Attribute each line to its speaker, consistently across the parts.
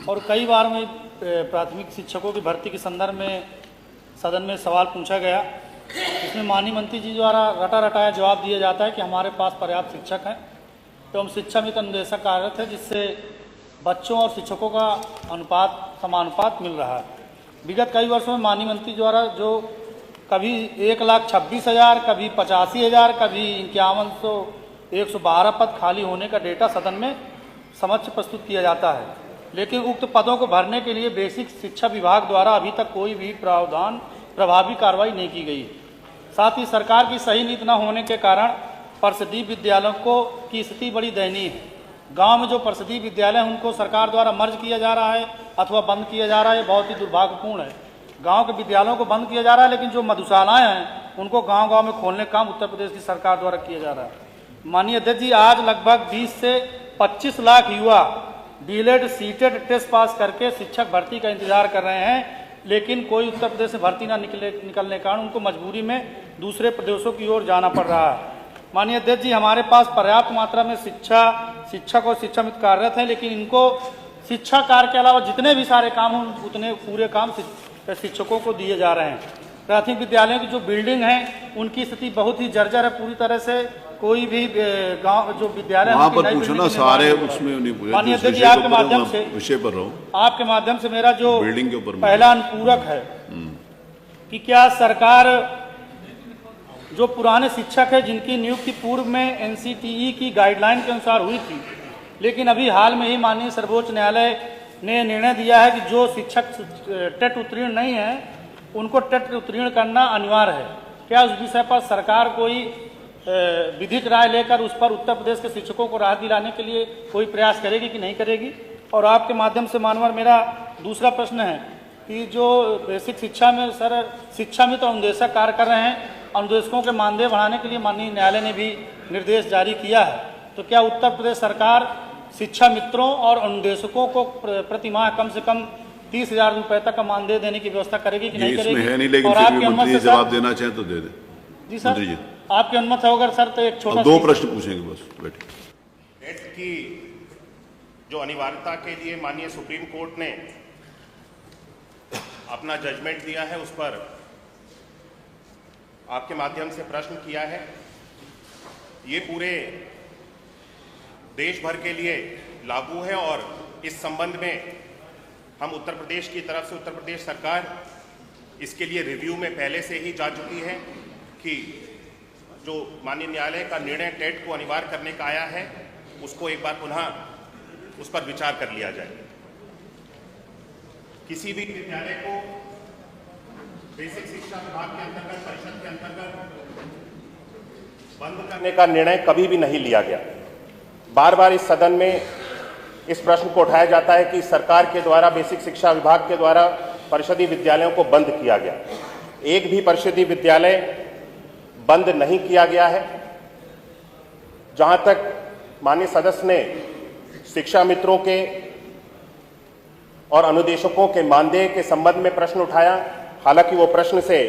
Speaker 1: और कई बार में प्राथमिक शिक्षकों की भर्ती के संदर्भ में सदन में सवाल पूछा गया। इसमें माननीय मंत्री जी द्वारा रटा रटाया जवाब दिया जाता है कि हमारे पास पर्याप्त शिक्षक हैं एवं शिक्षा मित्र अनुदेशक कार्यरत है, जिससे बच्चों और शिक्षकों का समानुपात मिल रहा है। विगत कई वर्षों में माननीय मंत्री द्वारा जो कभी 1,26,000, कभी 85,000, कभी 5100, 112 पद खाली होने का डेटा सदन में समक्ष प्रस्तुत किया जाता है, लेकिन उक्त पदों को भरने के लिए बेसिक शिक्षा विभाग द्वारा अभी तक कोई भी प्रभावी कार्रवाई नहीं की गई। साथ ही सरकार की सही नीति न होने के कारण परिषदीय विद्यालयों की स्थिति बड़ी दयनीय है। गांव में जो परिषदीय विद्यालय हैं उनको सरकार द्वारा मर्ज किया जा रहा है अथवा बंद किया जा रहा है, बहुत ही दुर्भाग्यपूर्ण है। गांव के विद्यालयों को बंद किया जा रहा है, लेकिन जो मधुशालाएं हैं उनको गांव-गांव में खोलने का काम उत्तर प्रदेश की सरकार द्वारा किया जा रहा है। माननीय अध्यक्ष जी, आज लगभग 20 से 25 लाख युवा डीएलएड सीटेड टेस्ट पास करके शिक्षक भर्ती का इंतजार कर रहे हैं, लेकिन कोई उत्तर प्रदेश से भर्ती ना निकलने के कारण उनको मजबूरी में दूसरे प्रदेशों की ओर जाना पड़ रहा है। माननीय अध्यक्ष जी, हमारे पास पर्याप्त मात्रा में शिक्षक और शिक्षा मित्र कार्यरत हैं, लेकिन इनको शिक्षा कार्य के अलावा जितने भी सारे काम हों उतने पूरे काम शिक्षकों को दिए जा रहे हैं। प्राथमिक विद्यालयों की जो बिल्डिंग है उनकी स्थिति बहुत ही जर्जर है, पूरी तरह से कोई भी गांव जो विद्यालय
Speaker 2: वहाँ पर पूछना सारे उसमें नहीं पूछे।
Speaker 1: माननीय अध्यक्ष जी, आपके माध्यम से
Speaker 2: विषय पर रहूं,
Speaker 1: आपके माध्यम से मेरा जो
Speaker 2: बिल्डिंग के ऊपर
Speaker 1: पहला अनुपूरक है कि क्या सरकार जो पुराने शिक्षक है जिनकी नियुक्ति पूर्व में एनसीटीई की गाइडलाइन के अनुसार हुई थी, लेकिन अभी हाल में ही माननीय सर्वोच्च न्यायालय ने निर्णय दिया है कि जो शिक्षक टेट उत्तीर्ण नहीं है उनको टेट उत्तीर्ण करना अनिवार्य है, क्या उस विषय पर सरकार कोई विधिक राय लेकर उस पर उत्तर प्रदेश के शिक्षकों को राहत दिलाने के लिए कोई प्रयास करेगी कि नहीं करेगी? और आपके माध्यम से मानवर मेरा दूसरा प्रश्न है कि जो बेसिक शिक्षा में सर शिक्षा मित्र अनुदेशक कार्य कर रहे हैं, अनुदेशकों के मानदेय बढ़ाने के लिए माननीय न्यायालय ने भी निर्देश जारी किया है, तो क्या उत्तर प्रदेश सरकार शिक्षा मित्रों और अनुदेशकों को प्रति माह कम से कम 30,000 रुपए तक का मानदेय देने की व्यवस्था करेगी कि नहीं करेगी?
Speaker 2: है नहीं, लेकिन
Speaker 1: और आपकी अनुमति से
Speaker 2: जवाब देना चाहें तो दे दे।
Speaker 1: जी सर, आपकी अनुमति होगा सर, तो एक छोटा
Speaker 2: दो प्रश्न पूछेंगे बस, बैठे।
Speaker 3: टेट की जो अनिवार्यता के लिए माननीय सुप्रीम कोर्ट ने अपना जजमेंट दिया है, उस पर आपके माध्यम से प्रश्न किया है। ये पूरे देश भर के लिए लागू है और इस संबंध में हम उत्तर प्रदेश की तरफ से उत्तर प्रदेश सरकार इसके लिए रिव्यू में पहले से ही जा चुकी है कि जो माननीय न्यायालय का निर्णय टेट को अनिवार्य करने का आया है उसको एक बार पुनः उस पर विचार कर लिया जाए। किसी भी विद्यालय को बेसिक शिक्षा विभाग के अंतर्गत परिषद के अंतर्गत बंद करने का निर्णय कभी भी नहीं लिया गया। बार बार इस सदन में इस प्रश्न को उठाया जाता है कि सरकार के द्वारा बेसिक शिक्षा विभाग के द्वारा परिषदीय विद्यालयों को बंद किया गया। एक भी परिषदीय विद्यालय बंद नहीं किया गया है। जहां तक माननीय सदस्य ने शिक्षा मित्रों के और अनुदेशकों के मानदेय के संबंध में प्रश्न उठाया, हालांकि वो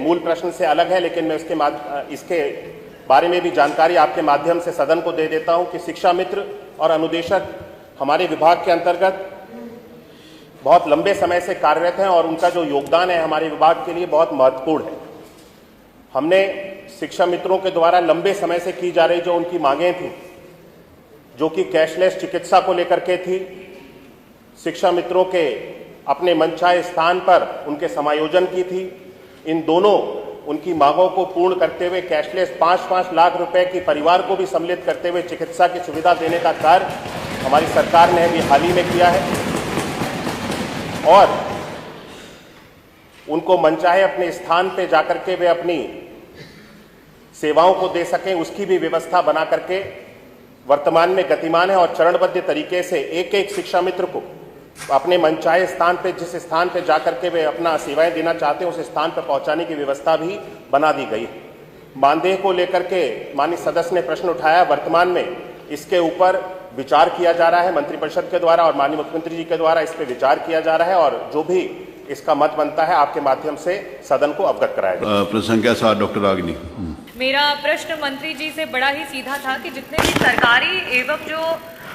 Speaker 3: मूल प्रश्न से अलग है, लेकिन मैं इसके बारे में भी जानकारी आपके माध्यम से सदन को दे देता हूं कि शिक्षा मित्र और अनुदेशक हमारे विभाग के अंतर्गत बहुत लंबे समय से कार्यरत हैं और उनका जो योगदान है हमारे विभाग के लिए बहुत महत्वपूर्ण है। हमने शिक्षा मित्रों के द्वारा लंबे समय से की जा रही जो उनकी मांगें थी, जो कि कैशलेस चिकित्सा को लेकर के थी, शिक्षा मित्रों के अपने मनचाहे स्थान पर उनके समायोजन की थी, इन दोनों उनकी मांगों को पूर्ण करते हुए कैशलेस 5-5 लाख रुपए की परिवार को भी सम्मिलित करते हुए चिकित्सा की सुविधा देने का कार्य हमारी सरकार ने अभी हाल ही में किया है और उनको मनचाहे अपने स्थान पे जाकर के वे अपनी सेवाओं को दे सकें, उसकी भी व्यवस्था बना करके वर्तमान में गतिमान है और चरणबद्ध तरीके से एक एक शिक्षा मित्र को अपने मनचाहे स्थान पे, जिस स्थान पे जाकर के वे अपना सेवाएं देना चाहते हैं उस स्थान पर पहुंचाने की व्यवस्था भी बना दी गई है। मानदेय को लेकर के माननीय सदस्य ने प्रश्न उठाया, वर्तमान में इसके ऊपर विचार किया जा रहा है मंत्रिपरिषद के द्वारा और माननीय मुख्यमंत्री जी के द्वारा इस पर विचार किया जा रहा है और जो भी इसका मत बनता है आपके माध्यम से सदन को अवगत कराया जाए।
Speaker 2: प्रश्न संख्या 7 डॉक्टर रागिनी।
Speaker 4: मेरा प्रश्न मंत्री जी से बड़ा ही सीधा था कि जितने भी सरकारी एवं जो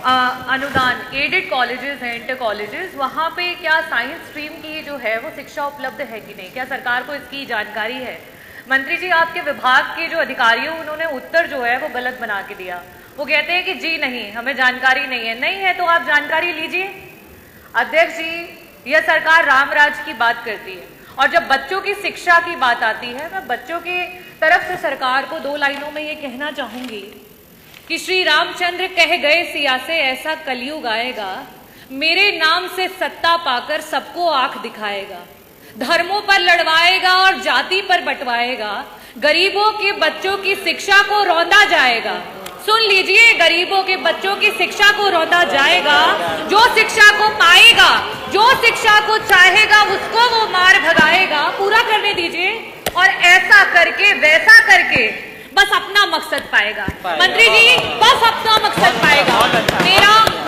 Speaker 4: अनुदान एडेड कॉलेजेस हैं, इंटर कॉलेजेस, वहाँ पे क्या साइंस स्ट्रीम की जो है वो शिक्षा उपलब्ध है कि नहीं, क्या सरकार को इसकी जानकारी है? मंत्री जी, आपके विभाग के जो अधिकारी हैं उन्होंने उत्तर जो है वो गलत बना के दिया। वो कहते हैं कि जी नहीं, हमें जानकारी नहीं है। नहीं है तो आप जानकारी लीजिए। अध्यक्ष जी, यह सरकार रामराज की बात करती है और जब बच्चों की शिक्षा की बात आती है, मैं बच्चों की तरफ से सरकार को 2 लाइनों में ये कहना चाहूंगी कि श्री रामचंद्र कह गए सिया से ऐसा कलयुग आएगा, मेरे नाम से सत्ता पाकर सबको आंख दिखाएगा, धर्मों पर लड़वाएगा और जाति पर बंटवाएगा, गरीबों के बच्चों की शिक्षा को रौंदा जाएगा। सुन लीजिए, गरीबों के बच्चों की शिक्षा को रौंदा जाएगा। जो शिक्षा को पाएगा, जो शिक्षा को चाहेगा, उसको वो मार भगाएगा। पूरा करने दीजिए। और ऐसा करके वैसा करके बस अपना मकसद पाएगा। मंत्री जी, बस अपना मकसद पाएगा।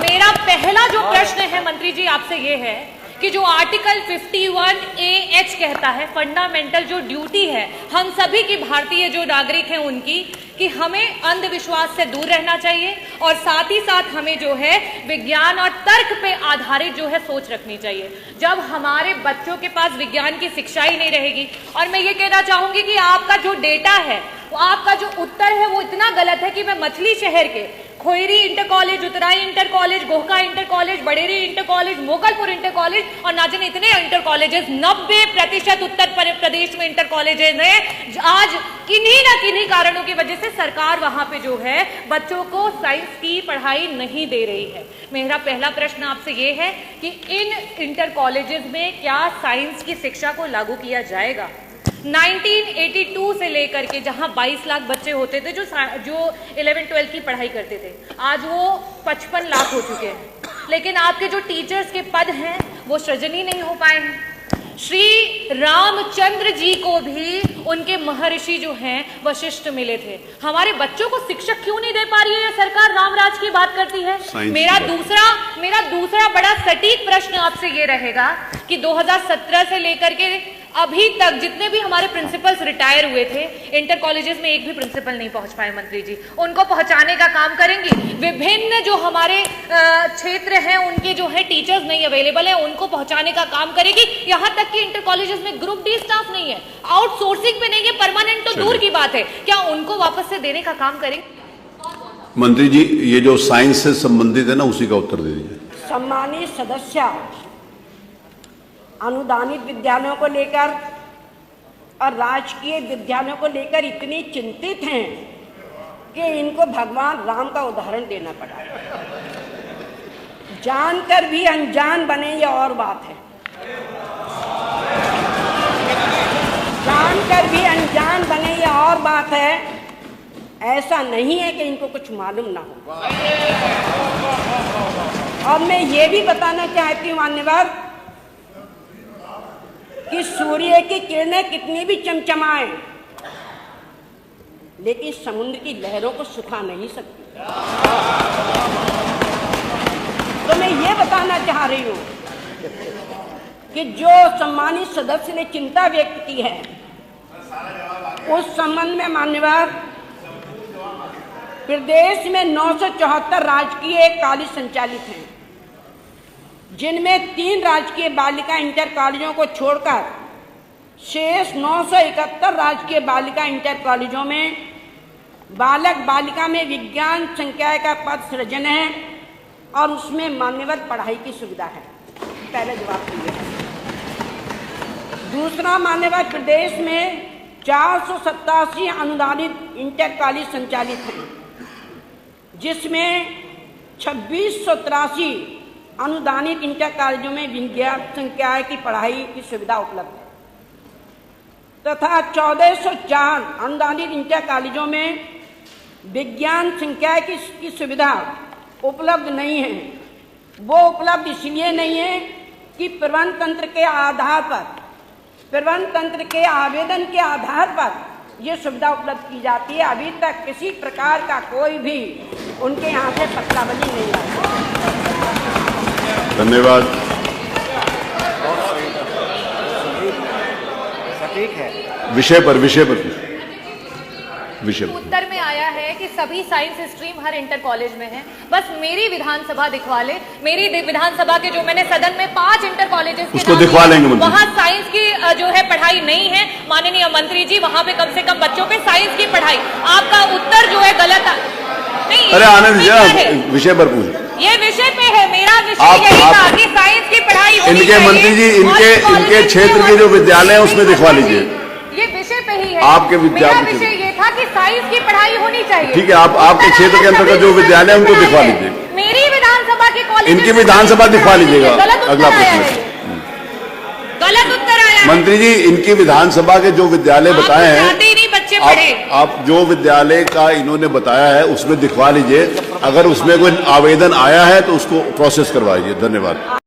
Speaker 4: मेरा पहला जो प्रश्न है मंत्री जी आपसे ये है कि जो आर्टिकल 51AH कहता है, फंडामेंटल जो ड्यूटी है हम सभी की, भारतीय जो नागरिक हैं उनकी, कि हमें अंधविश्वास से दूर रहना चाहिए और साथ ही साथ हमें जो है विज्ञान और तर्क पे आधारित जो है सोच रखनी चाहिए। जब हमारे बच्चों के पास विज्ञान की शिक्षा ही नहीं रहेगी, और मैं ये कहना चाहूंगी कि आपका जो डेटा है, आपका जो उत्तर है वो इतना गलत है कि मैं मछली शहर के Khoyri inter college, Utarai inter college, Gohka inter college, Baderi inter college, Mogalpur inter college और ना जाने इतने इंटर कॉलेजेस, 90% उत्तर प्रदेश में इंटर कॉलेजेस हैं। आज किन्हीं ना किन्हीं कारणों की वजह से सरकार वहां पे जो है बच्चों को साइंस की पढ़ाई नहीं दे रही है। मेरा पहला प्रश्न आपसे ये है कि इन इंटर कॉलेजेस में क्या साइंस की शिक्षा को लागू किया जाएगा? 1982 से लेकर के जहां 22 लाख बच्चे होते थे जो 11-12 की पढ़ाई करते थे, आज वो 55 लाख हो चुके हैं। लेकिन आपके जो टीचर्स के पद हैं वो सृजन ही नहीं हो पाए हैं। श्री रामचंद्र जी को भी उनके महर्षि जो हैं वशिष्ठ मिले थे। हमारे बच्चों को शिक्षक क्यों नहीं दे पा रही है सरकार? रामराज की बात करती है। मेरा दूसरा बड़ा सटीक प्रश्न आपसे ये रहेगा कि 2017 से लेकर के अभी तक जितने भी हमारे प्रिंसिपल्स रिटायर हुए थे, इंटर कॉलेजेस में एक भी प्रिंसिपल नहीं पहुंच पाए। मंत्री जी, उनको पहुंचाने का काम करेंगी। विभिन्न जो हमारे क्षेत्र हैं उनके जो है टीचर्स नहीं अवेलेबल है, उनको पहुंचाने का काम करेगी। यहां तक कि इंटर कॉलेजेस में ग्रुप डी स्टाफ नहीं है, आउटसोर्सिंग पे नहीं है, परमानेंट तो दूर की बात है, क्या उनको वापस से देने का काम करेंगे?
Speaker 2: मंत्री जी, ये जो साइंस से संबंधित है ना, उसी का उत्तर दे दीजिए।
Speaker 5: सम्मानित सदस्य, अनुदानित विद्यालयों को लेकर और राजकीय विद्यालयों को लेकर इतनी चिंतित हैं कि इनको भगवान राम का उदाहरण देना पड़ा। जानकर भी अनजान बने ये और बात है। जानकर भी अनजान बने ये और बात है। ऐसा नहीं है कि इनको कुछ मालूम ना हो। और मैं ये भी बताना चाहती हूँ मान्यवर कि सूर्य की किरणें कितनी भी चमचमाएं, लेकिन समुद्र की लहरों को सुखा नहीं सकती। तो मैं ये बताना चाह रही हूं कि जो सम्मानित सदस्य ने चिंता व्यक्त की है, उस संबंध में मान्यवर प्रदेश में 974 राजकीय कॉलेज संचालित हैं, जिनमें 3 राजकीय बालिका इंटर कॉलेजों को छोड़कर शेष 971 राजकीय बालिका इंटर कॉलेजों में बालक बालिका में विज्ञान संकाय का पद सृजन है और उसमें मान्यवर पढ़ाई की सुविधा है। पहला जवाब तो ये है। दूसरा, मान्यवर प्रदेश में 487 अनुदानित इंटर कॉलेज संचालित हैं, जिसमें 2683 अनुदानित इंटर कॉलेजों में विज्ञान संकाय की पढ़ाई की सुविधा उपलब्ध है तथा 1404 अनुदानित इंटर कॉलेजों में विज्ञान संकाय की सुविधा उपलब्ध नहीं है। वो उपलब्ध इसलिए नहीं है कि प्रबंध तंत्र के आधार पर, प्रबंध तंत्र के आवेदन के आधार पर ये सुविधा उपलब्ध की जाती है। अभी तक किसी प्रकार का कोई भी उनके यहाँ से पत्रावली नहीं आया।
Speaker 2: धन्यवाद।
Speaker 6: सटीक है।
Speaker 2: विषय पर विषय
Speaker 4: उत्तर में आया है कि सभी साइंस स्ट्रीम हर इंटर कॉलेज में है। बस मेरी विधानसभा दिखवा ले, मेरी विधानसभा के जो मैंने सदन में 5 इंटर कॉलेजेस
Speaker 2: उसको दिखवा लेंगे मंत्री।
Speaker 4: वहाँ साइंस की जो है पढ़ाई नहीं है माननीय मंत्री जी, वहाँ पे कम से कम बच्चों के साइंस की पढ़ाई। आपका उत्तर जो है गलत नहीं।
Speaker 2: अरे आनंद जी विषय पर पूछ,
Speaker 4: ये विषय पे है, मेरा विषय यही था कि साइंस की पढ़ाई होनी
Speaker 2: इनके
Speaker 4: चाहिए।
Speaker 2: मंत्री जी इनके क्षेत्र के जो विद्यालय हैं उसमें दिखवा लीजिए।
Speaker 4: ये विषय पे ही है।
Speaker 2: आपके
Speaker 4: मेरा विषय ये था कि साइंस की पढ़ाई होनी चाहिए।
Speaker 2: ठीक है, आप आपके क्षेत्र के अंतर्गत जो विद्यालय है उनको दिखवा लीजिए।
Speaker 4: मेरी विधानसभा के कॉलेज,
Speaker 2: इनकी विधानसभा दिखवा लीजिएगा। अगला प्रश्न,
Speaker 4: गलत उत्तर आया।
Speaker 2: मंत्री जी इनकी विधानसभा के जो विद्यालय बताए हैं,
Speaker 4: बच्चे पढ़े,
Speaker 2: आप जो विद्यालय का इन्होंने बताया है उसमें दिखवा लीजिए। अगर उसमें कोई आवेदन आया है तो उसको प्रोसेस करवाइए। धन्यवाद।